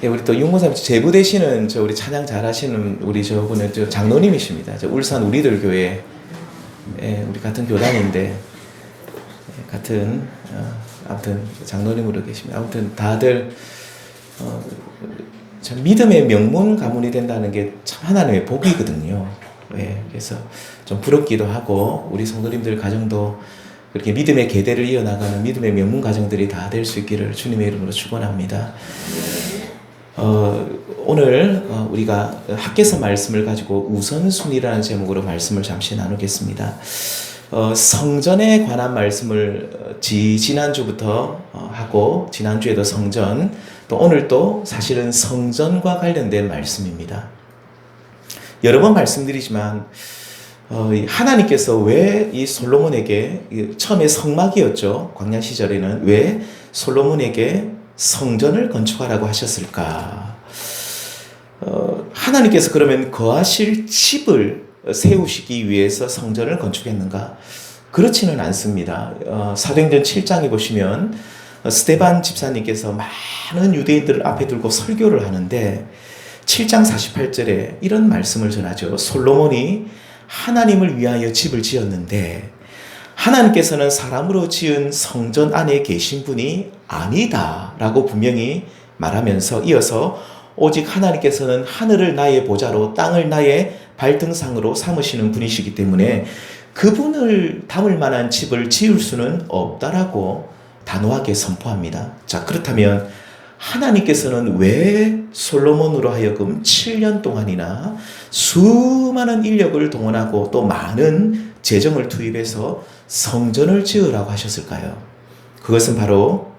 예, 우리 또 윤모사님 제부 되시는 우리 찬양 잘하시는 우리 저분은 장로님이십니다. 울산 우리들 교회 우리 같은 교단인데 같은 아무튼 장로님으로 계십니다. 아무튼 다들 참 믿음의 명문 가문이 된다는 게 참 하나님의 복이거든요. 그래서 좀 부럽기도 하고 우리 성도님들 가정도 그렇게 믿음의 계대를 이어나가는 믿음의 명문 가정들이 다 될 수 있기를 주님의 이름으로 축원합니다. 오늘 우리가 학개서 말씀을 가지고 우선순위라는 제목으로 말씀을 잠시 나누겠습니다. 성전에 관한 말씀을 지난주부터 하고 지난주에도 성전 또 오늘 또 사실은 성전과 관련된 말씀입니다. 여러 번 말씀드리지만 하나님께서 왜 이 솔로몬에게 처음에 성막이었죠. 광야 시절에는 왜 솔로몬에게 성전을 건축하라고 하셨을까? 하나님께서 그러면 거하실 집을 세우시기 위해서 성전을 건축했는가? 그렇지는 않습니다. 사도행전 7장에 보시면 스데반 집사님께서 많은 유대인들을 앞에 두고 설교를 하는데 7장 48절에 이런 말씀을 전하죠. 솔로몬이 하나님을 위하여 집을 지었는데 하나님께서는 사람으로 지은 성전 안에 계신 분이 아니다 라고 분명히 말하면서 이어서 오직 하나님께서는 하늘을 나의 보좌로 땅을 나의 발등상으로 삼으시는 분이시기 때문에 그분을 담을 만한 집을 지을 수는 없다라고 단호하게 선포합니다. 자, 그렇다면 하나님께서는 왜 솔로몬으로 하여금 7년 동안이나 수많은 인력을 동원하고 또 많은 재정을 투입해서 성전을 지으라고 하셨을까요? 그것은 바로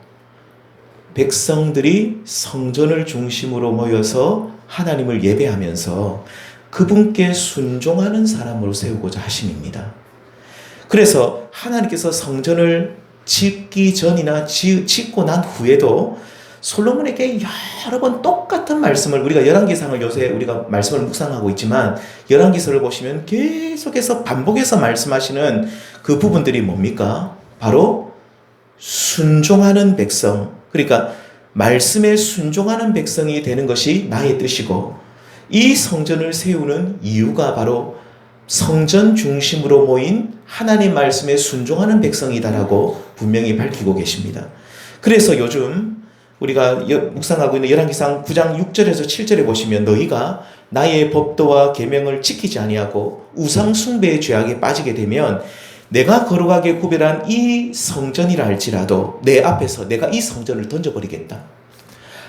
백성들이 성전을 중심으로 모여서 하나님을 예배하면서 그분께 순종하는 사람으로 세우고자 하심입니다. 그래서 하나님께서 성전을 짓기 전이나 짓고 난 후에도 솔로몬에게 여러 번 똑같은 말씀을 우리가 열왕기상을 요새 우리가 말씀을 묵상하고 있지만 열왕기서를 보시면 계속해서 반복해서 말씀하시는 그 부분들이 뭡니까? 바로 순종하는 백성, 그러니까 말씀에 순종하는 백성이 되는 것이 나의 뜻이고 이 성전을 세우는 이유가 바로 성전 중심으로 모인 하나님 말씀에 순종하는 백성이다라고 분명히 밝히고 계십니다. 그래서 요즘 우리가 묵상하고 있는 열왕기상 9장 6절에서 7절에 보시면 너희가 나의 법도와 계명을 지키지 아니하고 우상 숭배의 죄악에 빠지게 되면 내가 거룩하게 구별한 이 성전이라 할지라도 내 앞에서 내가 이 성전을 던져버리겠다.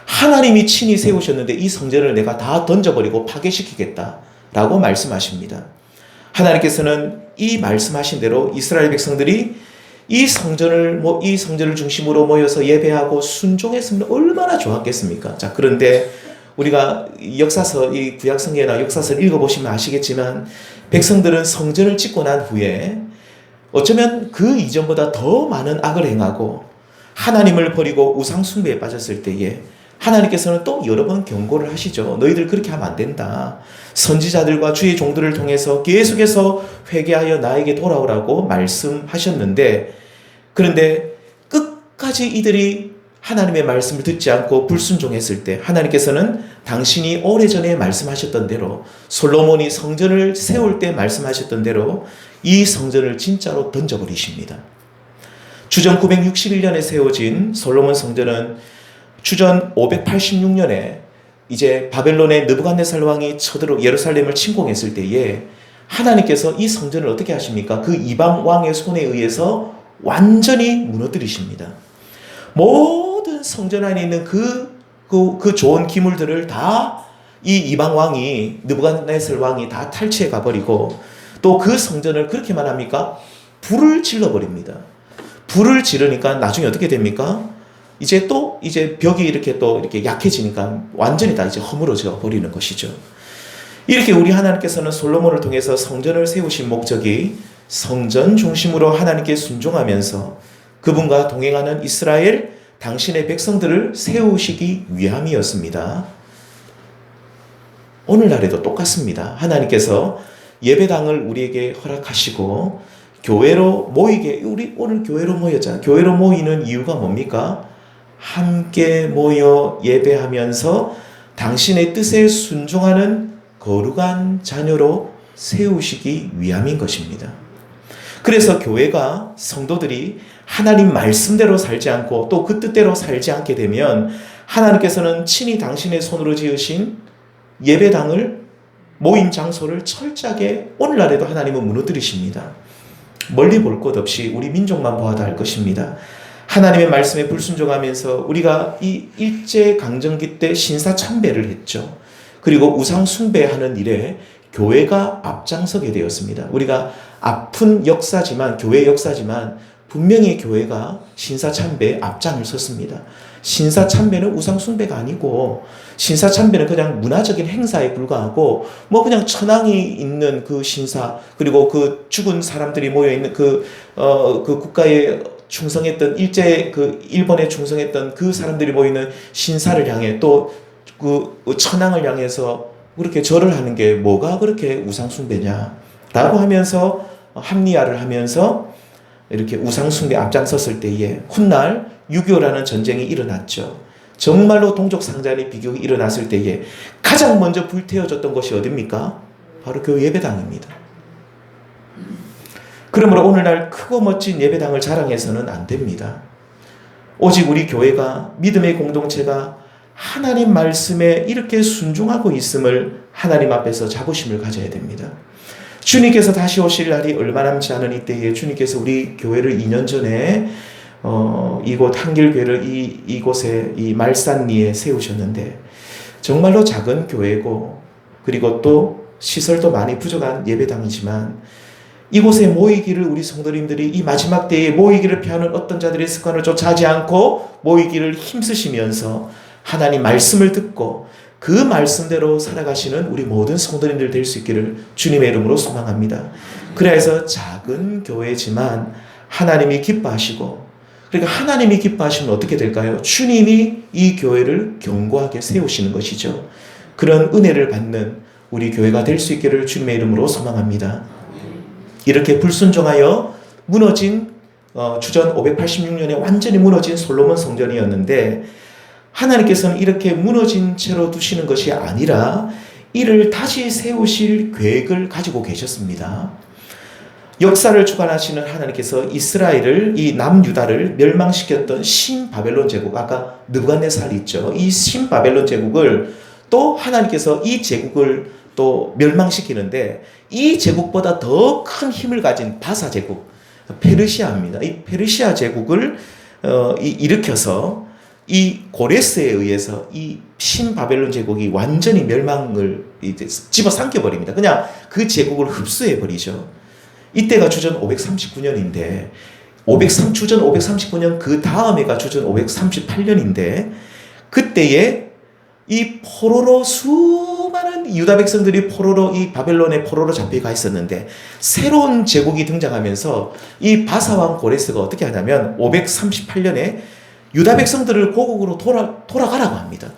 하나님이 친히 세우셨는데 이 성전을 내가 다 던져버리고 파괴시키겠다 라고 말씀하십니다. 하나님께서는 이 말씀하신 대로 이스라엘 백성들이 이 성전을 중심으로 모여서 예배하고 순종했으면 얼마나 좋았겠습니까? 자, 그런데 우리가 역사서, 이 구약성경이나 역사서를 읽어보시면 아시겠지만 백성들은 성전을 짓고 난 후에 어쩌면 그 이전보다 더 많은 악을 행하고 하나님을 버리고 우상 숭배에 빠졌을 때에 하나님께서는 또 여러 번 경고를 하시죠. 너희들 그렇게 하면 안 된다. 선지자들과 주의 종들을 통해서 계속해서 회개하여 나에게 돌아오라고 말씀하셨는데 그런데 끝까지 이들이 하나님의 말씀을 듣지 않고 불순종했을 때 하나님께서는 당신이 오래전에 말씀하셨던 대로 솔로몬이 성전을 세울 때 말씀하셨던 대로 이 성전을 진짜로 던져버리십니다. 주전 961년에 세워진 솔로몬 성전은 주전 586년에 이제 바벨론의 느부갓네살 왕이 쳐들어 예루살렘을 침공했을 때에 하나님께서 이 성전을 어떻게 하십니까? 그 이방 왕의 손에 의해서 완전히 무너뜨리십니다. 모든 성전 안에 있는 그 좋은 기물들을 다 이 이방 왕이 느부갓네살 왕이 다 탈취해 가버리고 또 그 성전을 그렇게만 합니까? 불을 질러버립니다. 불을 지르니까 나중에 어떻게 됩니까? 이제 벽이 이렇게 약해지니까 완전히 다 이제 허물어져 버리는 것이죠. 이렇게 우리 하나님께서는 솔로몬을 통해서 성전을 세우신 목적이 성전 중심으로 하나님께 순종하면서 그분과 동행하는 이스라엘 당신의 백성들을 세우시기 위함이었습니다. 오늘날에도 똑같습니다. 하나님께서 예배당을 우리에게 허락하시고 교회로 모이게 우리 오늘 교회로 모였잖아요. 교회로 모이는 이유가 뭡니까? 함께 모여 예배하면서 당신의 뜻에 순종하는 거룩한 자녀로 세우시기 위함인 것입니다. 그래서 교회가 성도들이 하나님 말씀대로 살지 않고 또 그 뜻대로 살지 않게 되면 하나님께서는 친히 당신의 손으로 지으신 예배당을 모임 장소를 철저하게 오늘날에도 하나님은 무너뜨리십니다. 멀리 볼 것 없이 우리 민족만 보아도 알 것입니다. 하나님의 말씀에 불순종하면서 우리가 이 일제강점기 때 신사참배를 했죠. 그리고 우상 숭배하는 일에 교회가 앞장서게 되었습니다. 우리가 아픈 역사지만 교회의 역사지만 분명히 교회가 신사참배에 앞장을 섰습니다. 신사참배는 우상숭배가 아니고 신사참배는 그냥 문화적인 행사에 불과하고 뭐 그냥 천황이 있는 그 신사 그리고 그 죽은 사람들이 모여있는 그 국가에 충성했던 일본에 충성했던 그 사람들이 모이는 신사를 향해 또 그 천황을 향해서 그렇게 절을 하는 게 뭐가 그렇게 우상숭배냐 라고 하면서 합리화를 하면서 이렇게 우상숭배 앞장섰을 때에 훗날 6.25라는 전쟁이 일어났죠. 정말로 동족상잔의 비극이 일어났을 때에 가장 먼저 불태워졌던 것이 어디입니까? 바로 교회 예배당입니다. 그러므로 오늘날 크고 멋진 예배당을 자랑해서는 안 됩니다. 오직 우리 교회가 믿음의 공동체가 하나님 말씀에 이렇게 순종하고 있음을 하나님 앞에서 자부심을 가져야 됩니다. 주님께서 다시 오실 날이 얼마 남지 않은 이때에 주님께서 우리 교회를 2년 전에 이곳 한길교회를 이곳에 이 말산리에 세우셨는데 정말로 작은 교회고 그리고 또 시설도 많이 부족한 예배당이지만 이곳에 모이기를 우리 성도님들이 이 마지막 때에 모이기를 피하는 어떤 자들의 습관을 쫓아하지 않고 모이기를 힘쓰시면서 하나님 말씀을 듣고 그 말씀대로 살아가시는 우리 모든 성도님들 될 수 있기를 주님의 이름으로 소망합니다. 그래서 작은 교회지만 하나님이 기뻐하시고 그러니까 하나님이 기뻐하시면 어떻게 될까요? 주님이 이 교회를 견고하게 세우시는 것이죠. 그런 은혜를 받는 우리 교회가 될 수 있기를 주님의 이름으로 소망합니다. 이렇게 불순종하여 무너진 주전 586년에 완전히 무너진 솔로몬 성전이었는데 하나님께서는 이렇게 무너진 채로 두시는 것이 아니라 이를 다시 세우실 계획을 가지고 계셨습니다. 역사를 주관하시는 하나님께서 이스라엘을 이 남유다를 멸망시켰던 신바벨론 제국 아까 느부갓네살 있죠. 이 신바벨론 제국을 또 하나님께서 이 제국을 또 멸망시키는데 이 제국보다 더 큰 힘을 가진 바사 제국 페르시아입니다. 이 페르시아 제국을 일으켜서 이 고레스에 의해서 이 신바벨론 제국이 완전히 멸망을 집어삼켜버립니다. 그냥 그 제국을 흡수해버리죠. 이때가 주전 539년인데 주전 539년 그 다음에가 주전 538년인데 그때에 이 포로로 수많은 유다 백성들이 포로로 이 바벨론의 포로로 잡혀가 있었는데 새로운 제국이 등장하면서 이 바사왕 고레스가 어떻게 하냐면 538년에 유다 백성들을 고국으로 돌아가라고 합니다.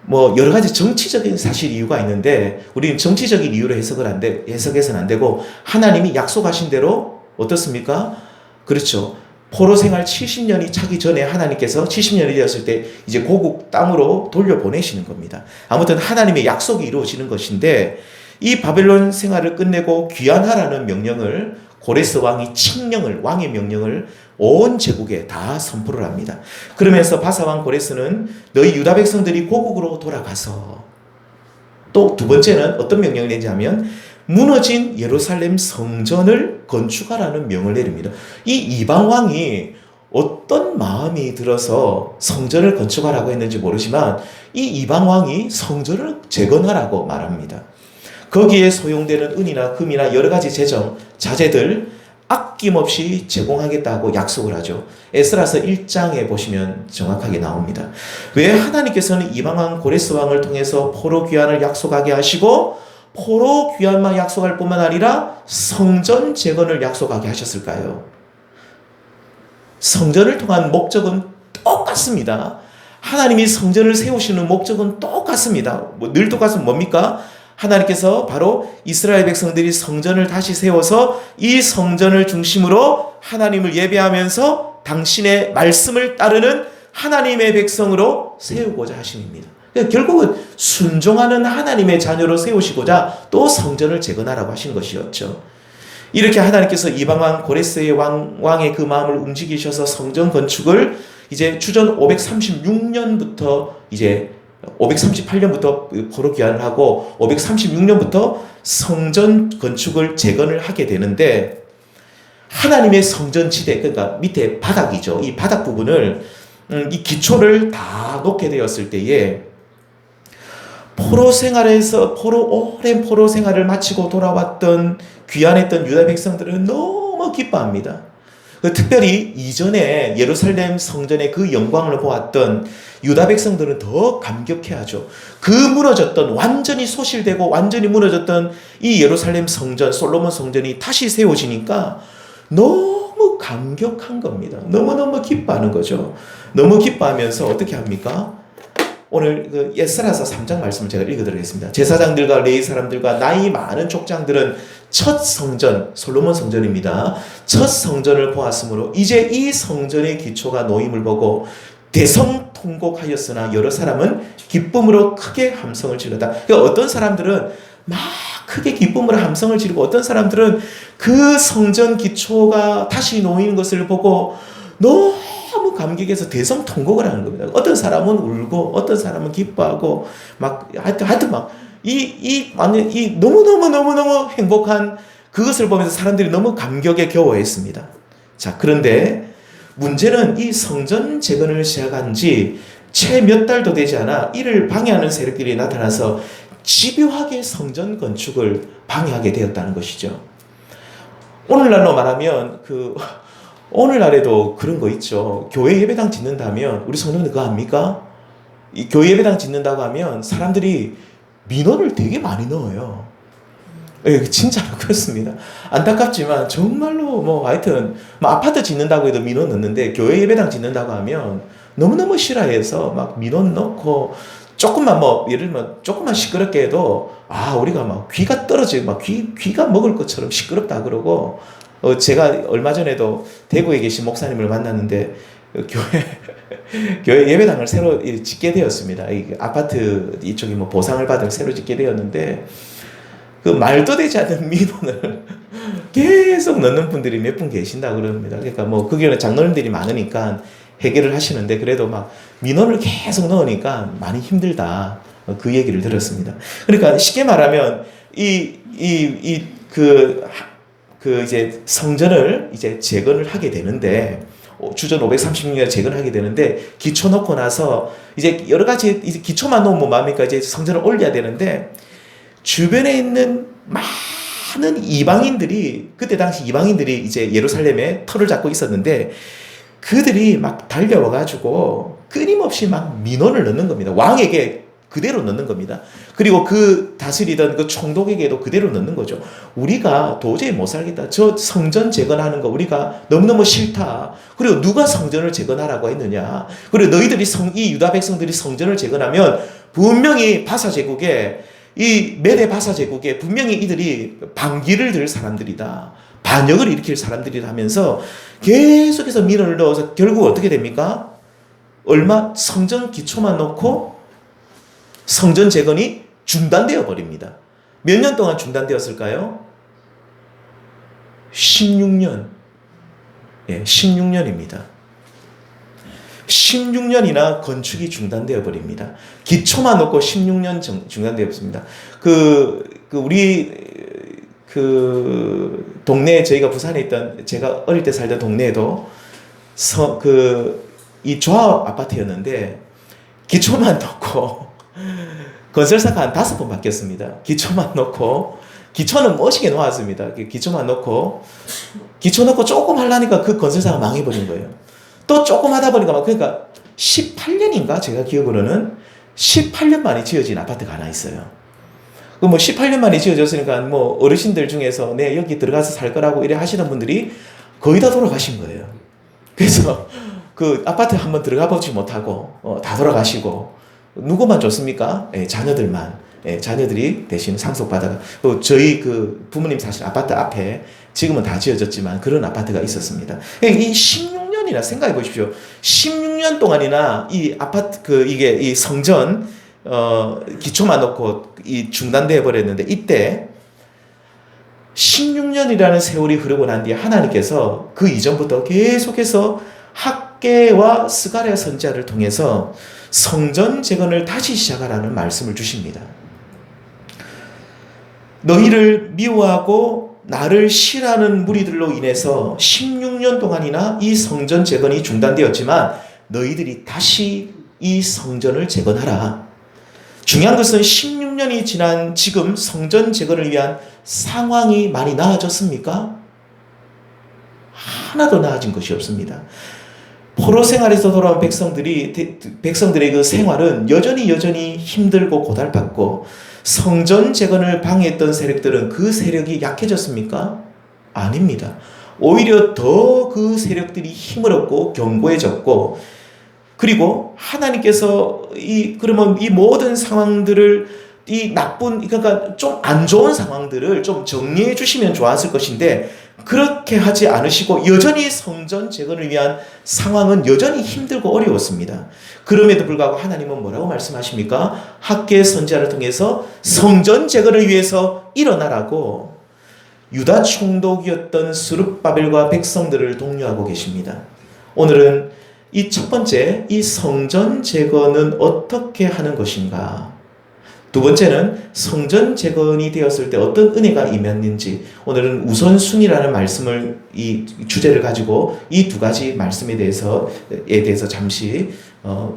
뭐 여러 가지 정치적인 사실 이유가 있는데 우리는 정치적인 이유로 해석해서는 안 되고 하나님이 약속하신 대로 어떻습니까? 그렇죠. 포로 생활 70년이 차기 전에 하나님께서 70년이 되었을 때 이제 고국 땅으로 돌려보내시는 겁니다. 아무튼 하나님의 약속이 이루어지는 것인데 이 바벨론 생활을 끝내고 귀환하라는 명령을 고레스 왕이 왕의 명령을 온 제국에 다 선포를 합니다. 그러면서 바사왕 고레스는 너희 유다 백성들이 고국으로 돌아가서 또 두 번째는 어떤 명령을 내지 하면 무너진 예루살렘 성전을 건축하라는 명을 내립니다. 이 이방 왕이 어떤 마음이 들어서 성전을 건축하라고 했는지 모르지만 이 이방 왕이 성전을 재건하라고 말합니다. 거기에 소용되는 은이나 금이나 여러 가지 자재들 아낌없이 제공하겠다고 약속을 하죠. 에스라서 1장에 보시면 정확하게 나옵니다. 왜 하나님께서는 이방왕 고레스 왕을 통해서 포로 귀환을 약속하게 하시고 포로 귀환만 약속할 뿐만 아니라 성전 재건을 약속하게 하셨을까요? 성전을 통한 목적은 똑같습니다. 하나님이 성전을 세우시는 목적은 똑같습니다. 늘 똑같은 뭡니까? 하나님께서 바로 이스라엘 백성들이 성전을 다시 세워서 이 성전을 중심으로 하나님을 예배하면서 당신의 말씀을 따르는 하나님의 백성으로 세우고자 하심입니다. 그러니까 결국은 순종하는 하나님의 자녀로 세우시고자 또 성전을 재건하라고 하신 것이었죠. 이렇게 하나님께서 이방왕 고레스의 왕의 그 마음을 움직이셔서 성전 건축을 이제 주전 536년부터 이제 538년부터 포로 귀환을 하고 536년부터 성전 건축을 재건을 하게 되는데, 하나님의 성전 지대, 그러니까 밑에 바닥이죠. 이 바닥 부분을 이 기초를 다 놓게 되었을 때에 포로 생활에서 오랜 포로 생활을 마치고 돌아왔던 귀환했던 유다 백성들은 너무 기뻐합니다. 특별히 이전에 예루살렘 성전의 그 영광을 보았던 유다 백성들은 더 감격해하죠. 그 무너졌던, 완전히 소실되고 완전히 무너졌던 이 예루살렘 성전, 솔로몬 성전이 다시 세워지니까 너무 감격한 겁니다. 너무너무 기뻐하는 거죠. 너무 기뻐하면서 어떻게 합니까? 오늘 그 에스라서 3장 말씀을 제가 읽어드리겠습니다. 제사장들과 레위 사람들과 나이 많은 족장들은 첫 성전, 솔로몬 성전입니다. 첫 성전을 보았으므로 이제 이 성전의 기초가 놓임을 보고 대성통곡하였으나 여러 사람은 기쁨으로 크게 함성을 지르다. 그러니까 어떤 사람들은 막 크게 기쁨으로 함성을 지르고, 어떤 사람들은 그 성전 기초가 다시 놓이는 것을 보고 너무 감격해서 대성통곡을 하는 겁니다. 어떤 사람은 울고, 어떤 사람은 기뻐하고, 막 하여튼 막 완전 너무너무 행복한 그것을 보면서 사람들이 너무 감격에 겨워했습니다. 자, 그런데 문제는 이 성전 재건을 시작한 지 채 몇 달도 되지 않아 이를 방해하는 세력들이 나타나서 집요하게 성전 건축을 방해하게 되었다는 것이죠. 오늘날로 말하면 오늘날에도 그런 거 있죠. 교회 예배당 짓는다면, 우리 성도님들 그거 압니까? 이 교회 예배당 짓는다고 하면 사람들이 민원을 되게 많이 넣어요. 예, 진짜로 그렇습니다. 안타깝지만 정말로 하여튼 아파트 짓는다고 해도 민원 넣는데, 교회 예배당 짓는다고 하면 너무너무 싫어해서 막 민원 넣고, 조금만 예를 들면 조금만 시끄럽게 해도 우리가 막 귀가 떨어지고 막 귀가 먹을 것처럼 시끄럽다 그러고, 제가 얼마 전에도 대구에 계신 목사님을 만났는데 교회 예배당을 새로 짓게 되었습니다. 이 아파트 이쪽이 보상을 받을 새로 짓게 되었는데, 그 말도 되지 않는 민원을 계속 넣는 분들이 몇 분 계신다 그럽니다. 그러니까 그 교회는 장로님들이 많으니까 해결을 하시는데, 그래도 막 민원을 계속 넣으니까 많이 힘들다, 그 얘기를 들었습니다. 그러니까 쉽게 말하면 이제 성전을 이제 재건을 하게 되는데, 주전 536년에 재건하게 되는데, 기초 놓고 나서 이제 여러 가지 이제 기초만 놓으면 뭡니까? 이제 성전을 올려야 되는데, 주변에 있는 많은 이방인들이, 그때 당시 이방인들이 이제 예루살렘에 터를 잡고 있었는데, 그들이 막 달려와가지고 끊임없이 막 민원을 넣는 겁니다. 왕에게 그대로 넣는 겁니다. 그리고 그 다스리던 그 총독에게도 그대로 넣는 거죠. 우리가 도저히 못 살겠다. 저 성전 재건하는 거 우리가 너무너무 싫다. 그리고 누가 성전을 재건하라고 했느냐. 그리고 너희들이 이 유다 백성들이 성전을 재건하면 분명히 바사 제국에, 이 메대 바사 제국에 분명히 이들이 반기를 들 사람들이다. 반역을 일으킬 사람들이다 하면서 계속해서 민원을 넣어서 결국 어떻게 됩니까? 성전 기초만 놓고 성전 재건이 중단되어 버립니다. 몇 년 동안 중단되었을까요? 16년. 예, 16년입니다. 16년이나 건축이 중단되어 버립니다. 기초만 놓고 16년 중단되었습니다. 우리 동네에, 저희가 부산에 있던, 제가 어릴 때 살던 동네에도 이 조합 아파트였는데, 기초만 놓고 건설사가 한 5번 바뀌었습니다. 기초만 놓고, 기초는 멋있게 놓았습니다. 기초 놓고 조금 하려니까 그 건설사가 망해버린 거예요. 또 조금 하다 보니까 그러니까 18년인가 제가 기억으로는 18년 만에 지어진 아파트가 하나 있어요. 18년 만에 지어졌으니까 어르신들 중에서 여기 들어가서 살 거라고 이래 하시던 분들이 거의 다 돌아가신 거예요. 그래서 그 아파트 한번 들어가 보지 못하고 다 돌아가시고, 누구만 좋습니까? 자녀들만. 자녀들이 대신 상속받아가. 저희 부모님 사실 아파트 앞에 지금은 다 지어졌지만 그런 아파트가 있었습니다. 이 16년이 16년이나 생각해 보십시오. 16년 동안이나 이 아파트 이게 이 성전 기초만 놓고 이 중단돼 버렸는데, 이때 16년이라는 세월이 흐르고 난 뒤에 하나님께서 그 이전부터 계속해서 학개와 스가랴 선지자를 통해서 성전 재건을 다시 시작하라는 말씀을 주십니다. 너희를 미워하고 나를 싫어하는 무리들로 인해서 16년 동안이나 이 성전 재건이 중단되었지만 너희들이 다시 이 성전을 재건하라. 중요한 것은 16년이 지난 지금 성전 재건을 위한 상황이 많이 나아졌습니까? 하나도 나아진 것이 없습니다. 포로 생활에서 돌아온 백성들의 그 생활은 여전히 힘들고 고달팠고, 성전 재건을 방해했던 세력들은 그 세력이 약해졌습니까? 아닙니다. 오히려 더 그 세력들이 힘을 얻고 견고해졌고, 그리고 하나님께서 그러면 이 모든 상황들을, 이 나쁜, 그러니까 좀 안 좋은 상황들을 좀 정리해 주시면 좋았을 것인데, 그렇게 하지 않으시고 여전히 성전 재건을 위한 상황은 여전히 힘들고 어려웠습니다. 그럼에도 불구하고 하나님은 뭐라고 말씀하십니까? 학개 선지자를 통해서 성전 재건을 위해서 일어나라고 유다 총독이었던 스룹바벨과 백성들을 독려하고 계십니다. 오늘은 이 첫 번째, 이 성전 재건은 어떻게 하는 것인가? 두 번째는 성전 재건이 되었을 때 어떤 은혜가 임했는지, 오늘은 우선순위라는 말씀을, 이 주제를 가지고 이 두 가지 말씀에 대해서 잠시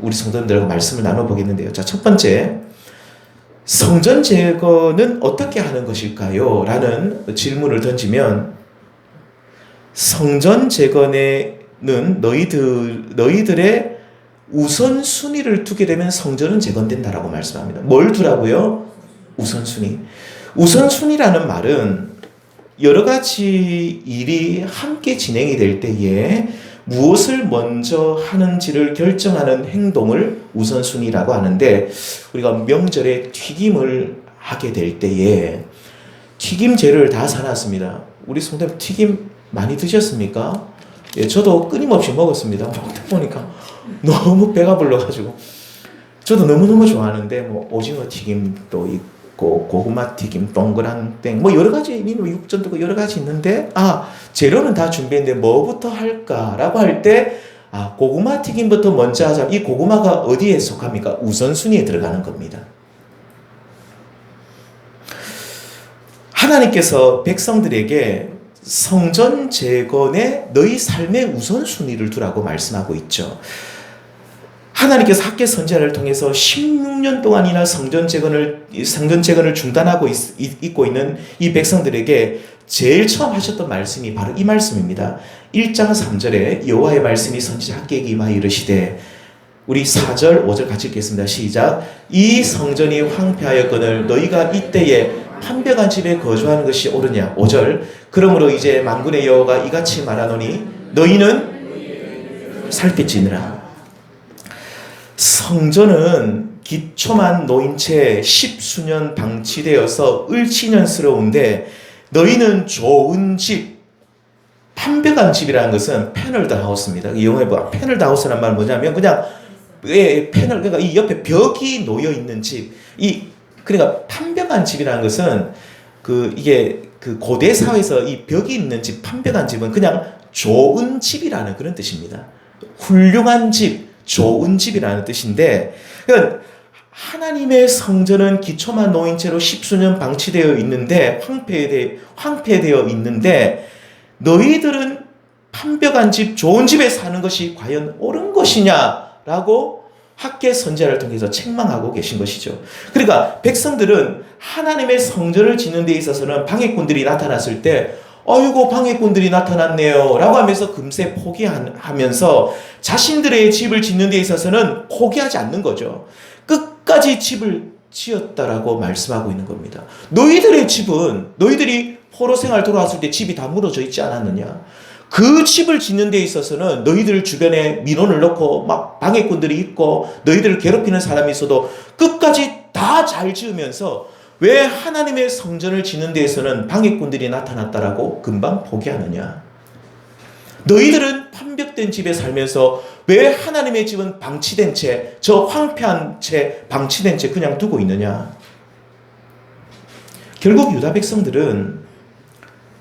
우리 성도님들과 말씀을 나눠보겠는데요. 자, 첫 번째, 성전 재건은 어떻게 하는 것일까요? 라는 질문을 던지면, 성전 재건에는 너희들의 우선순위를 두게 되면 성전은 재건된다라고 말씀합니다. 뭘 두라고요? 우선순위. 우선순위라는 말은 여러 가지 일이 함께 진행이 될 때에 무엇을 먼저 하는지를 결정하는 행동을 우선순위라고 하는데, 우리가 명절에 튀김을 하게 될 때에 튀김재를 다 사놨습니다. 우리 성도님 튀김 많이 드셨습니까? 예, 저도 끊임없이 먹었습니다. 먹다 보니까 너무 배가 불러가지고, 저도 너무너무 좋아하는데, 뭐 오징어 튀김도 있고 고구마 튀김, 동그랑땡, 뭐 여러 가지, 육전도 여러 가지 있는데, 재료는 다 준비했는데 뭐부터 할까라고 할 때, 고구마 튀김부터 먼저 하자. 이 고구마가 어디에 속합니까? 우선순위에 들어가는 겁니다. 하나님께서 백성들에게 성전 재건에 너희 삶의 우선순위를 두라고 말씀하고 있죠. 하나님께서 학개 선지자를 통해서 16년 동안이나 성전 재건을 중단하고 있고 있는 이 백성들에게 제일 처음 하셨던 말씀이 바로 이 말씀입니다. 1장 3절에 여호와의 말씀이 선지자 학개에게 임하여 이르시되, 우리 4절 5절 같이 읽겠습니다. 시작. 이 성전이 황폐하였거늘 너희가 이때에 판벽한 집에 거주하는 것이 옳으냐. 5절. 그러므로 이제 만군의 여호와가 이같이 말하노니 너희는 살필지니라. 성전은 기초만 놓인 채 10수년 방치되어서 을치년스러운데, 너희는 좋은 집, 판벽한 집이라는 것은 패널드 하우스입니다. 영어에 패널드 하우스란 말은 뭐냐면, 그냥 그러니까 이 옆에 벽이 놓여 있는 집, 그러니까 판벽한 집이라는 것은 이게 고대 사회에서 이 벽이 있는 집, 판벽한 집은 그냥 좋은 집이라는 그런 뜻입니다. 훌륭한 집, 좋은 집이라는 뜻인데, 그러니까 하나님의 성전은 기초만 놓인 채로 10수년 방치되어 있는데, 황폐되어 있는데, 너희들은 판벽한 집, 좋은 집에 사는 것이 과연 옳은 것이냐라고 학개 선지자를 통해서 책망하고 계신 것이죠. 그러니까 백성들은 하나님의 성전을 짓는 데 있어서는 방해꾼들이 나타났을 때, 어이구 방해꾼들이 나타났네요 라고 하면서 금세 포기하면서 자신들의 집을 짓는 데 있어서는 포기하지 않는 거죠. 끝까지 집을 지었다라고 말씀하고 있는 겁니다. 너희들의 집은, 너희들이 포로 생활 돌아왔을 때 집이 다 무너져 있지 않았느냐? 그 집을 짓는 데 있어서는 너희들 주변에 민원을 넣고 막 방해꾼들이 있고 너희들을 괴롭히는 사람이 있어도 끝까지 다 잘 지으면서 왜 하나님의 성전을 짓는 데에서는 방해꾼들이 나타났다라고 금방 포기하느냐? 너희들은 판벽된 집에 살면서 왜 하나님의 집은 방치된 채, 저 황폐한 채, 방치된 채 그냥 두고 있느냐? 결국 유다 백성들은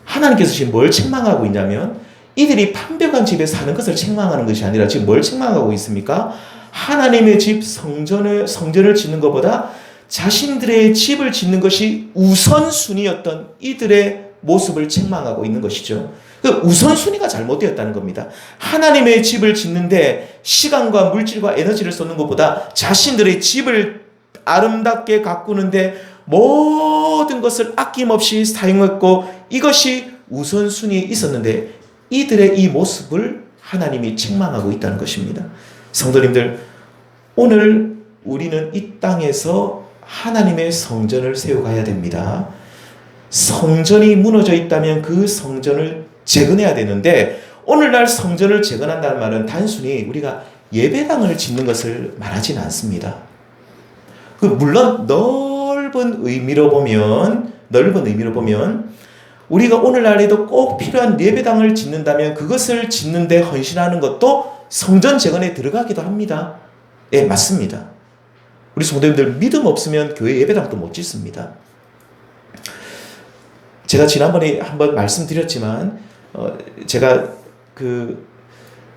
하나님께서 지금 뭘 책망하고 있냐면 이들이 판벽한 집에 사는 것을 책망하는 것이 아니라 지금 뭘 책망하고 있습니까? 하나님의 집 성전을 짓는 것보다 자신들의 집을 짓는 것이 우선순위였던 이들의 모습을 책망하고 있는 것이죠. 그 우선순위가 잘못되었다는 겁니다. 하나님의 집을 짓는데 시간과 물질과 에너지를 쏟는 것보다 자신들의 집을 아름답게 가꾸는데 모든 것을 아낌없이 사용했고 이것이 우선순위에 있었는데 이들의 이 모습을 하나님이 책망하고 있다는 것입니다. 성도님들, 오늘 우리는 이 땅에서 하나님의 성전을 세워가야 됩니다. 성전이 무너져 있다면 그 성전을 재건해야 되는데 오늘날 성전을 재건한다는 말은 단순히 우리가 예배당을 짓는 것을 말하지는 않습니다. 물론 넓은 의미로 보면 우리가 오늘날에도 꼭 필요한 예배당을 짓는다면 그것을 짓는데 헌신하는 것도 성전 재건에 들어가기도 합니다. 예, 맞습니다. 우리 성도님들 믿음 없으면 교회 예배당도 못 짓습니다. 제가 지난번에 한번 말씀드렸지만 제가 그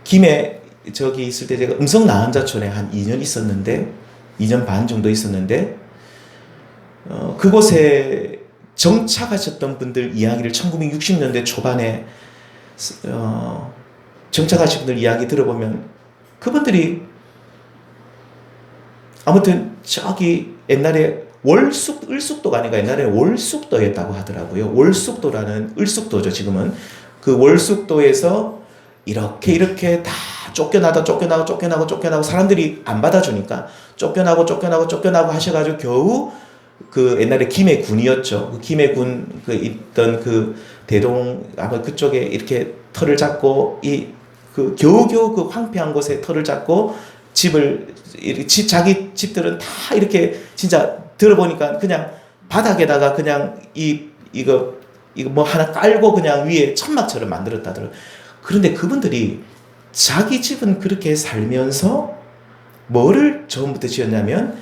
김해 저기 있을 때 제가 음성 나은자촌에 한 2년 있었는데 2년 반 정도 있었는데 그곳에 정착하셨던 분들 이야기를 1960년대 초반에 정착하신 분들 이야기 들어보면 그분들이 아무튼 저기 옛날에 을숙도가 아니라 옛날에 월숙도였다고 하더라고요. 월숙도라는 을숙도죠. 지금은 그 월숙도에서 이렇게 다 쫓겨나고 사람들이 안 받아주니까 쫓겨나고 하셔가지고 겨우 그 옛날에 김해군이었죠. 그 김해군 그 있던 그 대동 아마 그쪽에 이렇게 터를 잡고 그 겨우겨우 그 황폐한 곳에 터를 잡고 자기 집들은 다 이렇게 진짜 들어보니까 그냥 바닥에다가 그냥 이거 뭐 하나 깔고 그냥 위에 천막처럼 만들었다더라고요. 그런데 그분들이 자기 집은 그렇게 살면서 뭐를 처음부터 지었냐면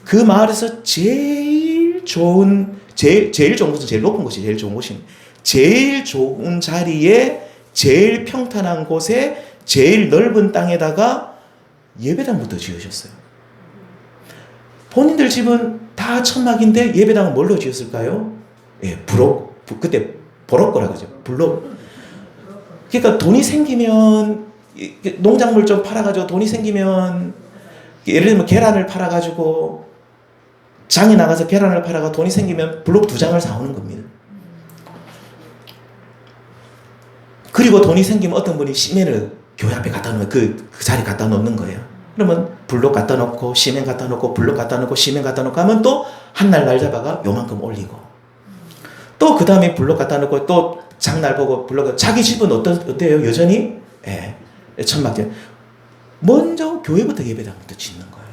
그 마을에서 제일 좋은 곳은 제일 높은 곳이 제일 좋은 곳입니다. 제일 좋은 자리에 제일 평탄한 곳에 제일 넓은 땅에다가 예배당부터 지으셨어요. 본인들 집은 다 천막인데 예배당은 뭘로 지었을까요? 예, 그때 보록고라고 하죠. 블록. 그러니까 돈이 생기면 농작물 좀 팔아가지고 돈이 생기면 예를 들면 계란을 팔아가지고 장에 나가서 계란을 팔아가 돈이 생기면 블록 2장을 사오는 겁니다. 그리고 돈이 생기면 어떤 분이 시멘을 교회 앞에 갖다 놓으면 그 자리 갖다 놓는 거예요. 그러면 블록 갖다 놓고 시멘 갖다 놓고 블록 갖다 놓고 시멘 갖다 놓고 하면 또 한 날 잡아가 요만큼 올리고 또 그 다음에 블록 갖다 놓고 또 장날 보고 블록 자기 집은 어때요? 여전히 예, 천막제. 먼저 교회부터 예배당부터 짓는 거예요.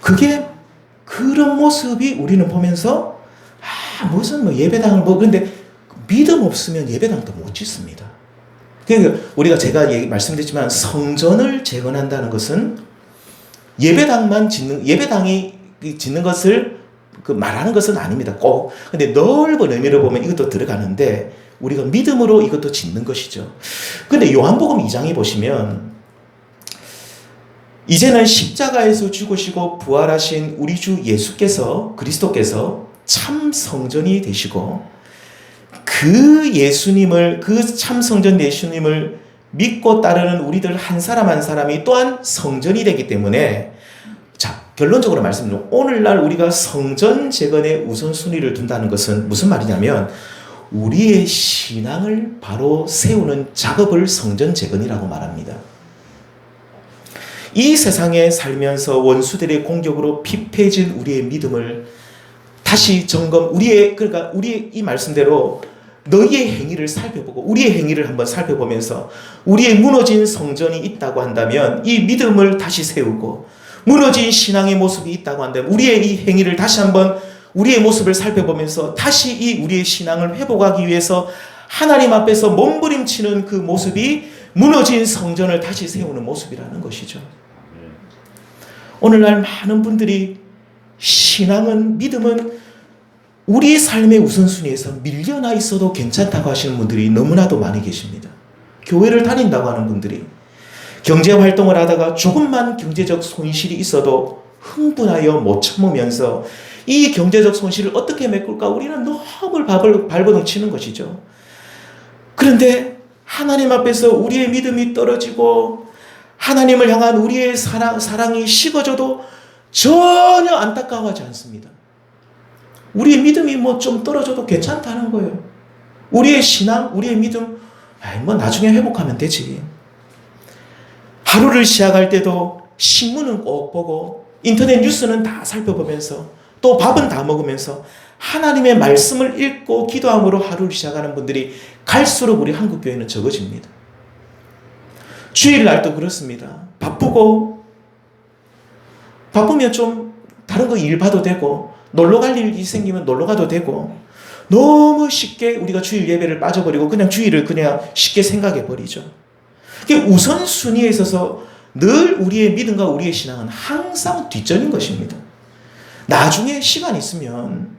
그게 그런 모습이 우리는 보면서 무슨 뭐 예배당을 그런데 믿음 없으면 예배당도 못 짓습니다. 그러니까 우리가 제가 말씀드렸지만 성전을 재건한다는 것은 예배당이 짓는 것을 말하는 것은 아닙니다. 꼭. 근데 넓은 의미로 보면 이것도 들어가는데 우리가 믿음으로 이것도 짓는 것이죠. 근데 요한복음 2장에 보시면 이제는 십자가에서 죽으시고 부활하신 우리 주 예수께서 그리스도께서 참 성전이 되시고 그 예수님을 그 참 성전 예수님을 믿고 따르는 우리들 한 사람 한 사람이 또한 성전이 되기 때문에 자 결론적으로 말씀드리면 오늘날 우리가 성전 재건에 우선순위를 둔다는 것은 무슨 말이냐면 우리의 신앙을 바로 세우는 작업을 성전 재건이라고 말합니다. 이 세상에 살면서 원수들의 공격으로 피폐해진 우리의 믿음을 다시 그러니까 우리의 이 말씀대로 너희의 행위를 살펴보고 우리의 행위를 한번 살펴보면서 우리의 무너진 성전이 있다고 한다면 이 믿음을 다시 세우고 무너진 신앙의 모습이 있다고 한다면 우리의 이 행위를 다시 한번 우리의 모습을 살펴보면서 다시 이 우리의 신앙을 회복하기 위해서 하나님 앞에서 몸부림치는 그 모습이 무너진 성전을 다시 세우는 모습이라는 것이죠. 오늘날 많은 분들이 신앙은, 믿음은 우리 삶의 우선순위에서 밀려나 있어도 괜찮다고 하시는 분들이 너무나도 많이 계십니다. 교회를 다닌다고 하는 분들이 경제활동을 하다가 조금만 경제적 손실이 있어도 흥분하여 못 참으면서 이 경제적 손실을 어떻게 메꿀까 우리는 너무 발버둥 치는 것이죠. 그런데 하나님 앞에서 우리의 믿음이 떨어지고 하나님을 향한 우리의 사랑이 식어져도 전혀 안타까워하지 않습니다. 우리의 믿음이 뭐 좀 떨어져도 괜찮다는 거예요. 우리의 신앙, 우리의 믿음, 뭐 나중에 회복하면 되지. 하루를 시작할 때도 신문은 꼭 보고 인터넷 뉴스는 다 살펴보면서 또 밥은 다 먹으면서 하나님의 말씀을 읽고 기도함으로 하루를 시작하는 분들이 갈수록 우리 한국교회는 적어집니다. 주일날도 그렇습니다. 바쁘면 좀 다른 거 일 봐도 되고 놀러 갈 일이 생기면 놀러 가도 되고 너무 쉽게 우리가 주일 예배를 빠져버리고 그냥 주일을 그냥 쉽게 생각해 버리죠. 우선순위에 있어서 늘 우리의 믿음과 우리의 신앙은 항상 뒷전인 것입니다. 나중에 시간 있으면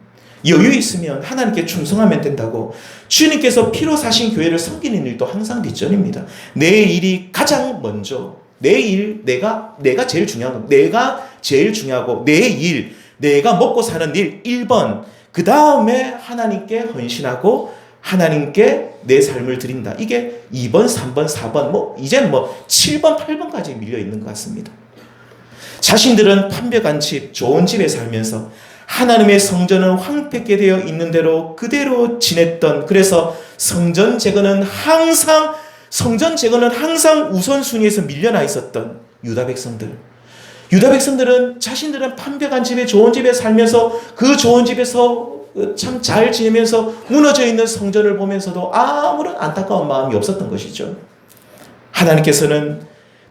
여유 있으면 하나님께 충성하면 된다고 주님께서 피로 사신 교회를 섬기는 일도 항상 뒷전입니다. 내 일이 가장 먼저 내 일, 내가 제일 중요한 거, 내가 제일 중요하고 내 일, 내가 먹고 사는 일 1번, 그 다음에 하나님께 헌신하고 하나님께 내 삶을 드린다. 이게 2번, 3번, 4번, 이제는 7번, 8번까지 밀려 있는 것 같습니다. 자신들은 판별한 집, 좋은 집에 살면서 하나님의 성전은 황폐게 되어 있는 대로 그대로 지냈던, 그래서 성전 제거는 항상 우선순위에서 밀려나 있었던 유다 백성들은 자신들은 판별한 집에, 좋은 집에 살면서 그 좋은 집에서 참 잘 지내면서 무너져 있는 성전을 보면서도 아무런 안타까운 마음이 없었던 것이죠. 하나님께서는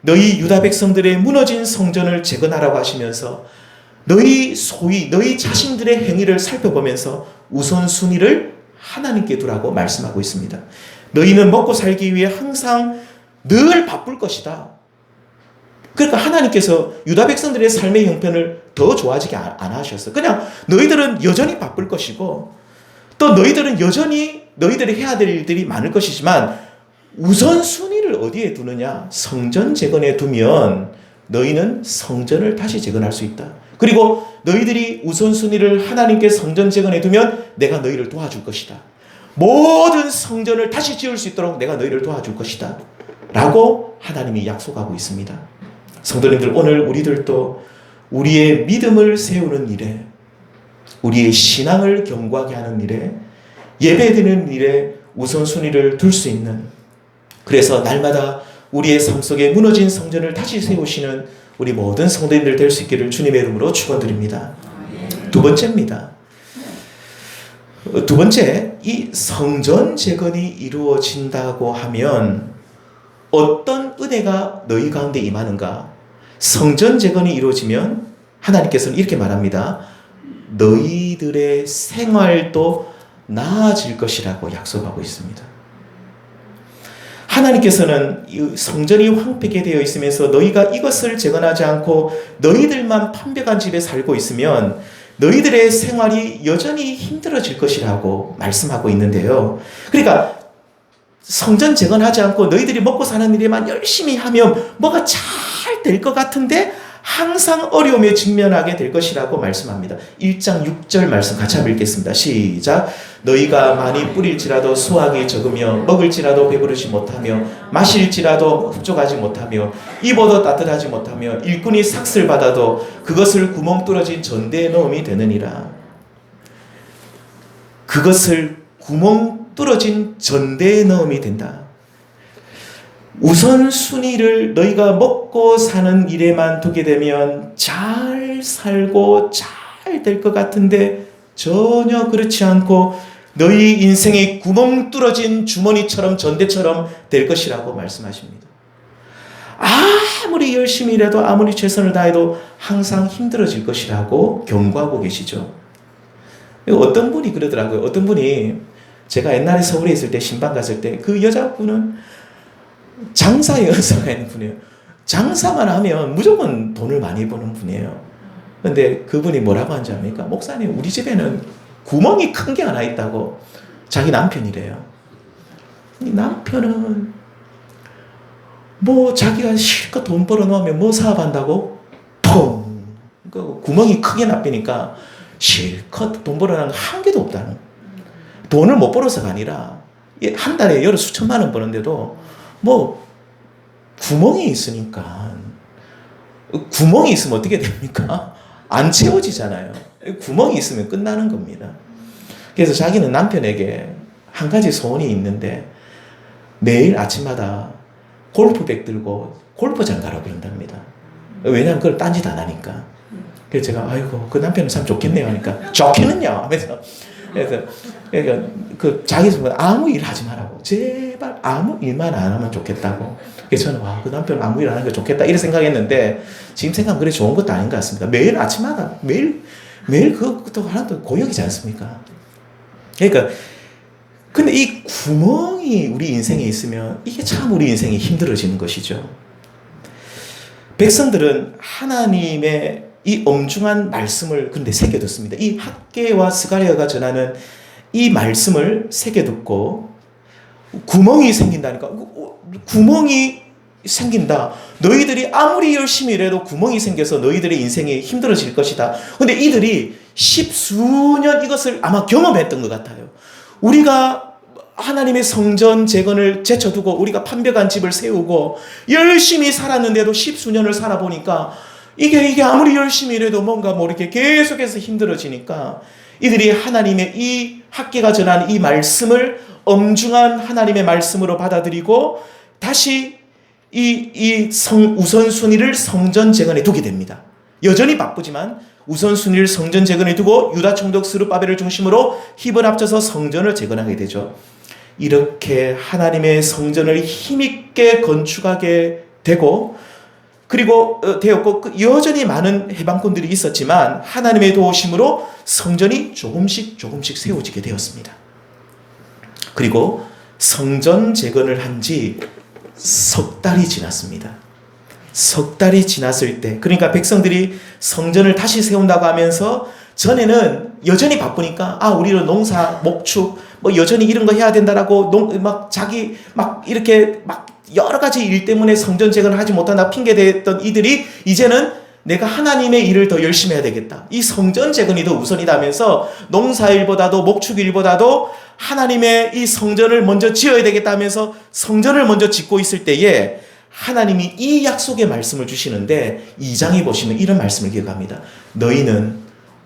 너희 유다 백성들의 무너진 성전을 재건하라고 하시면서 너희 자신들의 행위를 살펴보면서 우선순위를 하나님께 두라고 말씀하고 있습니다. 너희는 먹고 살기 위해 항상 늘 바쁠 것이다. 그러니까 하나님께서 유다 백성들의 삶의 형편을 더 좋아지게 안 하셨어. 그냥 너희들은 여전히 바쁠 것이고 또 너희들은 여전히 너희들이 해야 될 일들이 많을 것이지만 우선순위를 어디에 두느냐? 성전 재건에 두면 너희는 성전을 다시 재건할 수 있다. 그리고 너희들이 우선순위를 하나님께 성전 재건에 두면 내가 너희를 도와줄 것이다. 모든 성전을 다시 지을 수 있도록 내가 너희를 도와줄 것이다. 라고 하나님이 약속하고 있습니다. 성도님들, 오늘 우리들도 우리의 믿음을 세우는 일에, 우리의 신앙을 견고하게 하는 일에, 예배드리는 일에 우선순위를 둘 수 있는, 그래서 날마다 우리의 삶 속에 무너진 성전을 다시 세우시는 우리 모든 성도님들 될 수 있기를 주님의 이름으로 축원드립니다. 두 번째입니다. 두 번째, 이 성전 재건이 이루어진다고 하면 어떤 은혜가 너희 가운데 임하는가? 성전 재건이 이루어지면 하나님께서는 이렇게 말합니다. 너희들의 생활도 나아질 것이라고 약속하고 있습니다. 하나님께서는 성전이 황폐게 되어 있으면서 너희가 이것을 재건하지 않고 너희들만 판별한 집에 살고 있으면 너희들의 생활이 여전히 힘들어질 것이라고 말씀하고 있는데요. 그러니까 성전 재건하지 않고 너희들이 먹고 사는 일에만 열심히 하면 뭐가 잘 될 것 같은데 항상 어려움에 직면하게 될 것이라고 말씀합니다. 1장 6절 말씀 같이 한번 읽겠습니다. 시작. 너희가 많이 뿌릴지라도 수확이 적으며 먹을지라도 배부르지 못하며 마실지라도 흡족하지 못하며 입어도 따뜻하지 못하며 일꾼이 삭슬 받아도 그것을 구멍 뚫어진 전대에 넣음이 되느니라. 그것을 구멍 뚫어진 전대에 넣음이 된다. 우선순위를 너희가 먹고 사는 일에만 두게 되면 잘 살고 잘 될 것 같은데 전혀 그렇지 않고 너희 인생이 구멍 뚫어진 주머니처럼 전대처럼 될 것이라고 말씀하십니다. 아무리 열심히 일해도 아무리 최선을 다해도 항상 힘들어질 것이라고 경고하고 계시죠. 어떤 분이 그러더라고요. 어떤 분이 제가 옛날에 서울에 있을 때 신방 갔을 때 그 여자분은 장사 여사가 있는 분이에요. 장사만 하면 무조건 돈을 많이 버는 분이에요. 근데 그분이 뭐라고 하는지 압니까? 목사님, 우리 집에는 구멍이 큰 게 하나 있다고. 자기 남편이래요. 이 남편은 뭐 자기가 실컷 돈 벌어 놓으면 뭐 사업한다고? 펑! 그 구멍이 크게 나삐니까 실컷 돈 벌어 놓은 한 개도 없다는. 돈을 못 벌어서가 아니라 한 달에 여러 수천만 원 버는데도 뭐 구멍이 있으니까. 구멍이 있으면 어떻게 됩니까? 안 채워지잖아요. 구멍이 있으면 끝나는 겁니다. 그래서 자기는 남편에게 한 가지 소원이 있는데 매일 아침마다 골프백 들고 골프장 가라고 그런답니다. 왜냐하면 그걸 딴짓 안 하니까. 그래서 제가 아이고 그 남편은 참 좋겠네요 하니까 좋기는요 하면서 그래서 그러니까 그 자기 손 아무 일 하지 말라고 제발 아무 일만 안 하면 좋겠다고. 그래서 저는 와, 그 남편 아무 일 안 하는 게 좋겠다 이렇게 생각했는데 지금 생각하면 그래 좋은 것도 아닌 것 같습니다. 매일 아침마다 매일 그것도 하나도 고역이지 않습니까? 그러니까 근데 이 구멍이 우리 인생에 있으면 이게 참 우리 인생이 힘들어지는 것이죠. 백성들은 하나님의 이 엄중한 말씀을 근데 새겨듣습니다. 이 학개와 스가랴가 전하는 이 말씀을 새겨듣고 구멍이 생긴다니까. 구멍이 생긴다. 너희들이 아무리 열심히 일해도 구멍이 생겨서 너희들의 인생이 힘들어질 것이다. 근데 이들이 십수년 이것을 아마 경험했던 것 같아요. 우리가 하나님의 성전 재건을 제쳐두고 우리가 판벽한 집을 세우고 열심히 살았는데도 십수년을 살아보니까 이게 아무리 열심히 일해도 뭔가 이렇게 계속해서 힘들어지니까 이들이 하나님의 이 학개가 전한 이 말씀을 엄중한 하나님의 말씀으로 받아들이고 다시 우선순위를 성전 재건에 두게 됩니다. 여전히 바쁘지만 우선순위를 성전 재건에 두고 유다 총독 스룹바벨을 중심으로 힘을 합쳐서 성전을 재건하게 되죠. 이렇게 하나님의 성전을 힘있게 건축하게 되고 그리고 되었고 여전히 많은 해방꾼들이 있었지만 하나님의 도우심으로 성전이 조금씩 세워지게 되었습니다. 그리고 성전 재건을 한 지 석 달이 지났습니다. 석 달이 지났을 때 그러니까 백성들이 성전을 다시 세운다고 하면서 전에는 여전히 바쁘니까 우리는 농사 목축 여전히 이런 거 해야 된다라고 이렇게 여러 가지 일 때문에 성전 재건을 하지 못한다 핑계댔던 이들이 이제는 내가 하나님의 일을 더 열심히 해야 되겠다. 이 성전 재건이 더 우선이다 하면서 농사일보다도 목축일보다도 하나님의 이 성전을 먼저 지어야 되겠다 하면서 성전을 먼저 짓고 있을 때에 하나님이 이 약속의 말씀을 주시는데 2장에 보시면 이런 말씀을 기억합니다. 너희는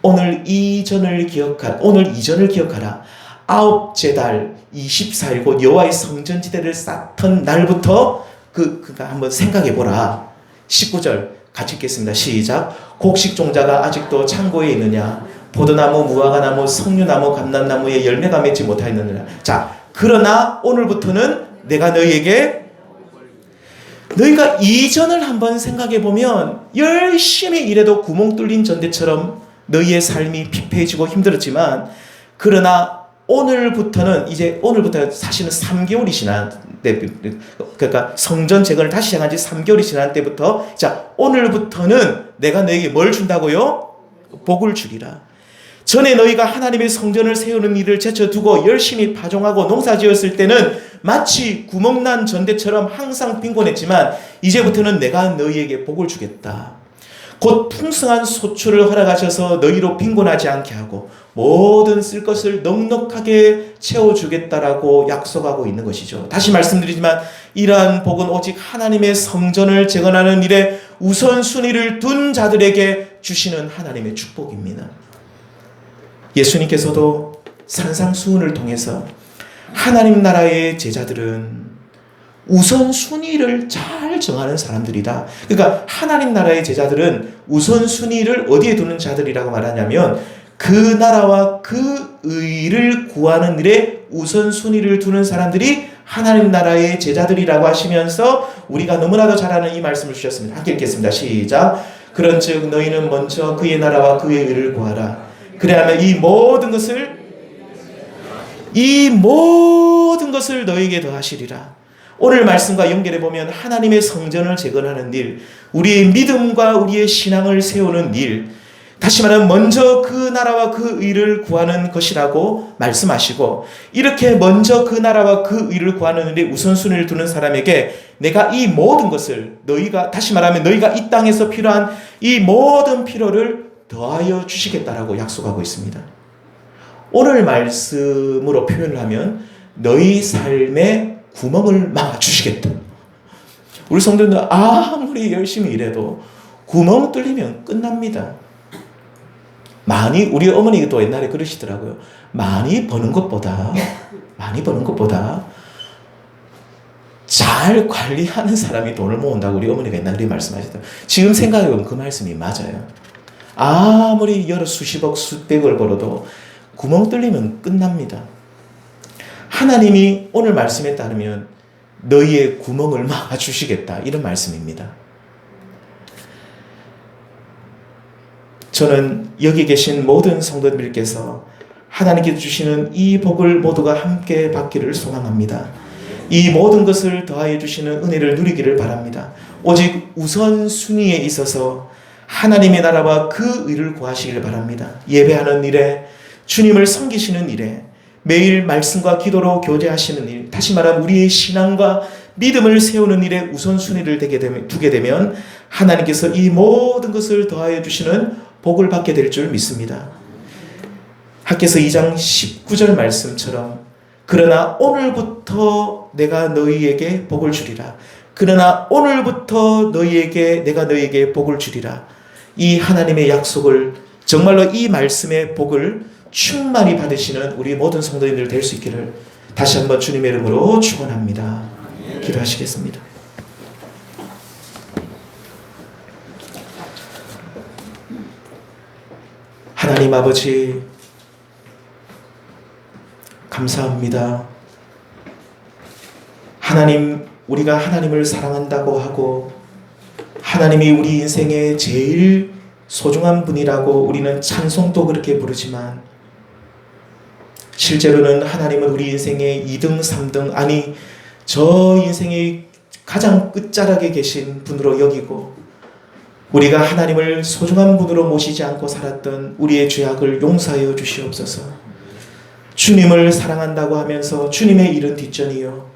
오늘 이전을 기억하라. 아홉째 달 24일 곧 여호와의 성전지대를 쌓던 날부터 그가 한번 생각해보라. 19절 같이 읽겠습니다. 시작. 곡식종자가 아직도 창고에 있느냐? 포도나무, 무화과나무, 석류나무, 감람나무에 열매가 맺지 못하였느냐? 자, 그러나 오늘부터는 내가 너희가 이전을 한번 생각해보면 열심히 일해도 구멍 뚫린 전대처럼 너희의 삶이 피폐해지고 힘들었지만 그러나 오늘부터 사실은 3개월이 지난 때, 그러니까 성전 재건을 다시 시작한 지 3개월이 지난 때부터 자, 오늘부터는 내가 너에게 뭘 준다고요? 복을 주리라. 전에 너희가 하나님의 성전을 세우는 일을 제쳐두고 열심히 파종하고 농사지었을 때는 마치 구멍난 전대처럼 항상 빈곤했지만 이제부터는 내가 너희에게 복을 주겠다. 곧 풍성한 소출을 허락하셔서 너희로 빈곤하지 않게 하고 모든 쓸 것을 넉넉하게 채워주겠다라고 약속하고 있는 것이죠. 다시 말씀드리지만 이러한 복은 오직 하나님의 성전을 재건하는 일에 우선순위를 둔 자들에게 주시는 하나님의 축복입니다. 예수님께서도 산상수훈을 통해서 하나님 나라의 제자들은 우선순위를 잘 정하는 사람들이다. 그러니까 하나님 나라의 제자들은 우선순위를 어디에 두는 자들이라고 말하냐면 그 나라와 그 의를 구하는 일에 우선순위를 두는 사람들이 하나님 나라의 제자들이라고 하시면서 우리가 너무나도 잘 아는 이 말씀을 주셨습니다. 함께 읽겠습니다. 시작. 그런즉 너희는 먼저 그의 나라와 그의 의를 구하라. 그래야만 이 모든 것을 이 모든 것을 너에게 더하시리라. 오늘 말씀과 연결해 보면 하나님의 성전을 재건하는 일, 우리의 믿음과 우리의 신앙을 세우는 일, 다시 말하면 먼저 그 나라와 그 의를 구하는 것이라고 말씀하시고, 이렇게 먼저 그 나라와 그 의를 구하는 일에 우선순위를 두는 사람에게 내가 이 모든 것을, 너희가 다시 말하면 너희가 이 땅에서 필요한 이 모든 필요를 더하여 주시겠다라고 약속하고 있습니다. 오늘 말씀으로 표현을 하면 너희 삶에 구멍을 막아주시겠다. 우리 성도들 아무리 열심히 일해도 구멍 뚫리면 끝납니다. 우리 어머니가 또 옛날에 그러시더라고요. 많이 버는 것보다 잘 관리하는 사람이 돈을 모은다고 우리 어머니가 옛날에 말씀하셨더라고요. 지금 생각해보면 그 말씀이 맞아요. 아무리 여러 수십억 수백을 벌어도 구멍 뚫리면 끝납니다. 하나님이 오늘 말씀에 따르면 너희의 구멍을 막아주시겠다, 이런 말씀입니다. 저는 여기 계신 모든 성도님들께서 하나님께서 주시는 이 복을 모두가 함께 받기를 소망합니다. 이 모든 것을 더하여 주시는 은혜를 누리기를 바랍니다. 오직 우선순위에 있어서 하나님의 나라와 그 의를 구하시길 바랍니다. 예배하는 일에, 주님을 섬기시는 일에, 매일 말씀과 기도로 교제하시는 일, 다시 말하면 우리의 신앙과 믿음을 세우는 일에 우선순위를 두게 되면 하나님께서 이 모든 것을 더하여 주시는 복을 받게 될 줄 믿습니다. 학개서 2장 19절 말씀처럼 그러나 오늘부터 내가 너희에게 복을 주리라. 그러나 오늘부터 내가 너희에게 복을 주리라. 이 하나님의 약속을, 정말로 이 말씀의 복을 충만히 받으시는 우리 모든 성도님들 될 수 있기를 다시 한번 주님의 이름으로 축원합니다. 기도하시겠습니다. 하나님 아버지, 감사합니다. 하나님, 우리가 하나님을 사랑한다고 하고 하나님이 우리 인생의 제일 소중한 분이라고 우리는 찬송도 그렇게 부르지만, 실제로는 하나님은 우리 인생의 2등, 3등, 아니 저 인생의 가장 끝자락에 계신 분으로 여기고, 우리가 하나님을 소중한 분으로 모시지 않고 살았던 우리의 죄악을 용서하여 주시옵소서. 주님을 사랑한다고 하면서 주님의 일은 뒷전이요,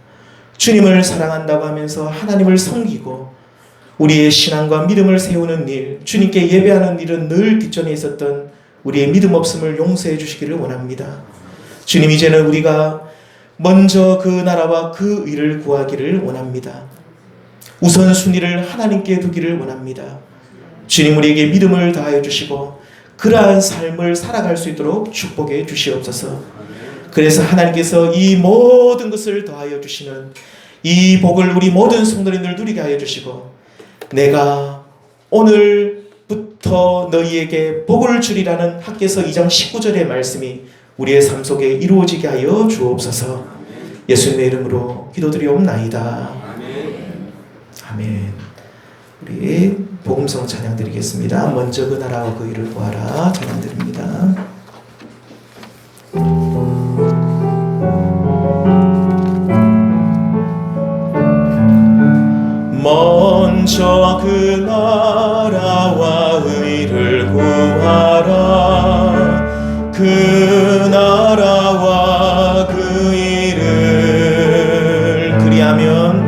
주님을 사랑한다고 하면서 하나님을 섬기고 우리의 신앙과 믿음을 세우는 일, 주님께 예배하는 일은 늘 뒷전에 있었던 우리의 믿음 없음을 용서해 주시기를 원합니다. 주님, 이제는 우리가 먼저 그 나라와 그 의를 구하기를 원합니다. 우선순위를 하나님께 두기를 원합니다. 주님, 우리에게 믿음을 다하여 주시고 그러한 삶을 살아갈 수 있도록 축복해 주시옵소서. 그래서 하나님께서 이 모든 것을 더하여 주시는 이 복을 우리 모든 성도님들 누리게 하여 주시고, 내가 오늘부터 너희에게 복을 주리라는 학개서 2장 19절의 말씀이 우리의 삶 속에 이루어지게 하여 주옵소서. 예수님의 이름으로 기도드리옵나이다. 아멘. 우리 복음성 찬양 드리겠습니다. 먼저 그 나라와 그 일을 구하라 찬양 드립니다. 먼저 그 나라와 의를 구하라. 그 나라와 그 일을 그리하면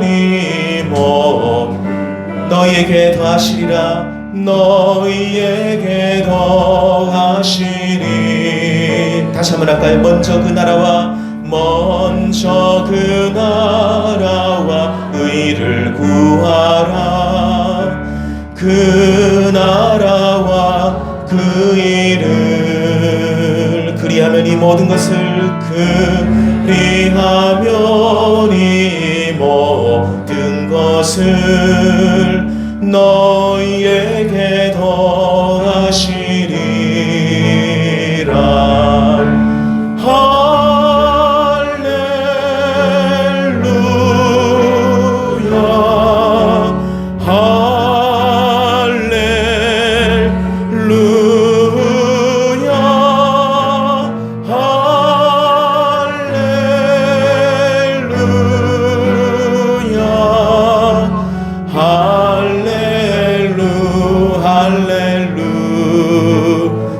이 몸 너희에게 더하시리라. 너희에게 더하시리. 다시 한번 할까요? 먼저 그 나라와 의를 구하라. 그 나라와 그 일을 그리하면 이 모든 것을 그리하면 이 모든 것을 너희에게 더하시리라. 할렐루야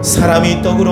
사람이 떡으로